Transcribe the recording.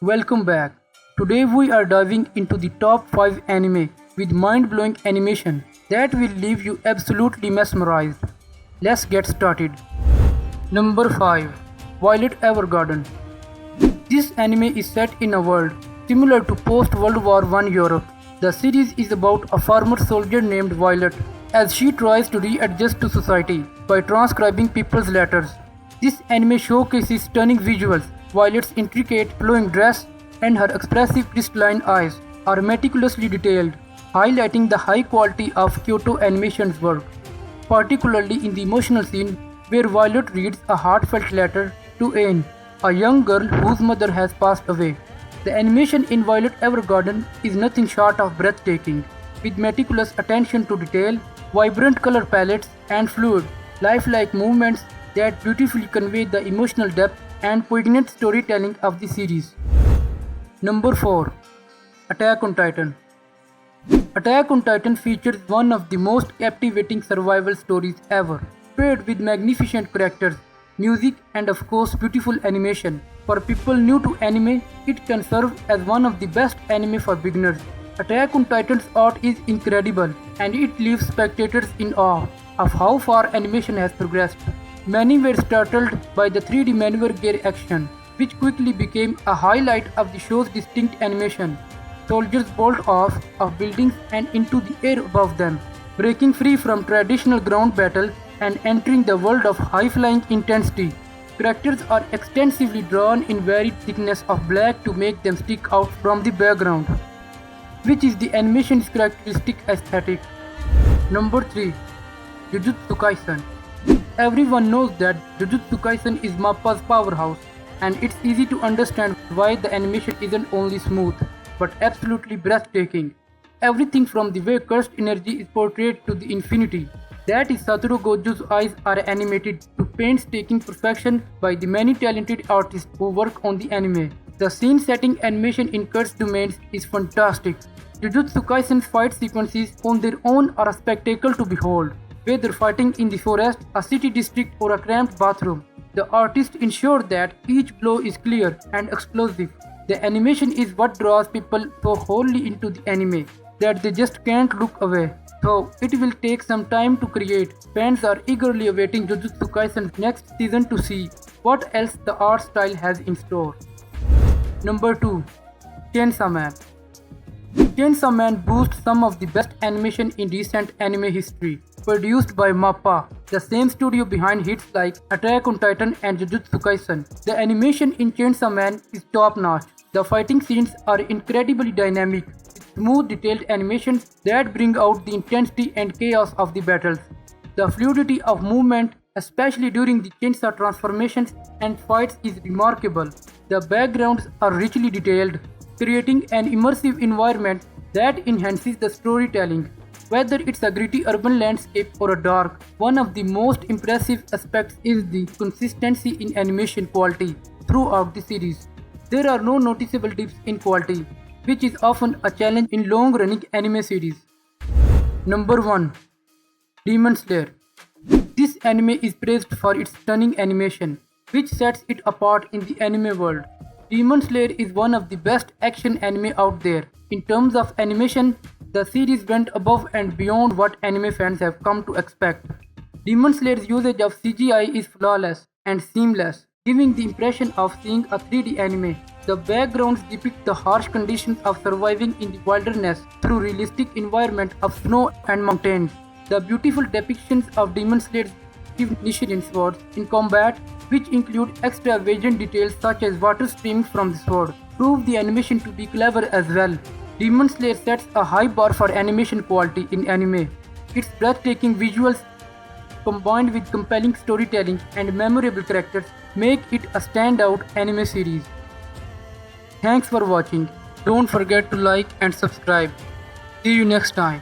Welcome back. Today we are diving into the top 5 anime with mind-blowing animation that will leave you absolutely mesmerized. Let's get started. Number 5. Violet Evergarden. This anime is set in a world similar to post-World War I Europe. The series is about a farmer soldier named Violet as she tries to readjust to society by transcribing people's letters. This anime showcases stunning visuals. Violet's intricate flowing dress and her expressive crystalline eyes are meticulously detailed, highlighting the high quality of Kyoto Animation's work, particularly in the emotional scene where Violet reads a heartfelt letter to Anne, a young girl whose mother has passed away. The animation in Violet Evergarden is nothing short of breathtaking, with meticulous attention to detail, vibrant color palettes, and fluid, lifelike movements that beautifully convey the emotional depth and poignant storytelling of the series. Number 4. Attack on Titan. Attack on Titan features one of the most captivating survival stories ever, paired with magnificent characters, music, and of course beautiful animation. For people new to anime, it can serve as one of the best anime for beginners. Attack on Titan's art is incredible, and it leaves spectators in awe of how far animation has progressed. Many were startled by the 3D maneuver gear action, which quickly became a highlight of the show's distinct animation. Soldiers bolt off of buildings and into the air above them, breaking free from traditional ground battle and entering the world of high-flying intensity. Characters are extensively drawn in varied thickness of black to make them stick out from the background, which is the animation's characteristic aesthetic. Number 3. Jujutsu Kaisen. Everyone knows that Jujutsu Kaisen is MAPPA's powerhouse, and it's easy to understand why the animation isn't only smooth, but absolutely breathtaking. Everything from the way cursed energy is portrayed to the infinity that is Satoru Gojo's eyes are animated to painstaking perfection by the many talented artists who work on the anime. The scene-setting animation in cursed domains is fantastic. Jujutsu Kaisen's fight sequences on their own are a spectacle to behold. Whether fighting in the forest, a city district, or a cramped bathroom, the artists ensure that each blow is clear and explosive. The animation is what draws people so wholly into the anime that they just can't look away. Though it will take some time to create, fans are eagerly awaiting Jujutsu Kaisen's next season to see what else the art style has in store. Number 2. Chainsaw Man. Chainsaw Man boasts some of the best animation in recent anime history. Produced by MAPPA, the same studio behind hits like Attack on Titan and Jujutsu Kaisen, the animation in Chainsaw Man is top-notch. The fighting scenes are incredibly dynamic, with smooth detailed animations that bring out the intensity and chaos of the battles. The fluidity of movement, especially during the chainsaw transformations and fights, is remarkable. The backgrounds are richly detailed, creating an immersive environment that enhances the storytelling. Whether it's a gritty urban landscape or a dark, one of the most impressive aspects is the consistency in animation quality throughout the series. There are no noticeable dips in quality, which is often a challenge in long-running anime series. Number 1. Demon Slayer. This anime is praised for its stunning animation, which sets it apart in the anime world. Demon Slayer is one of the best action anime out there. In terms of animation, the series went above and beyond what anime fans have come to expect. Demon Slayer's usage of CGI is flawless and seamless, giving the impression of seeing a 3D anime. The backgrounds depict the harsh conditions of surviving in the wilderness through realistic environment of snow and mountains. The beautiful depictions of Demon Slayer's Nichiren swords in combat, which include extravagant details such as water streaming from the sword, prove the animation to be clever as well. Demon Slayer sets a high bar for animation quality in anime. Its breathtaking visuals, combined with compelling storytelling and memorable characters, make it a standout anime series. Thanks for watching. Don't forget to like and subscribe. See you next time.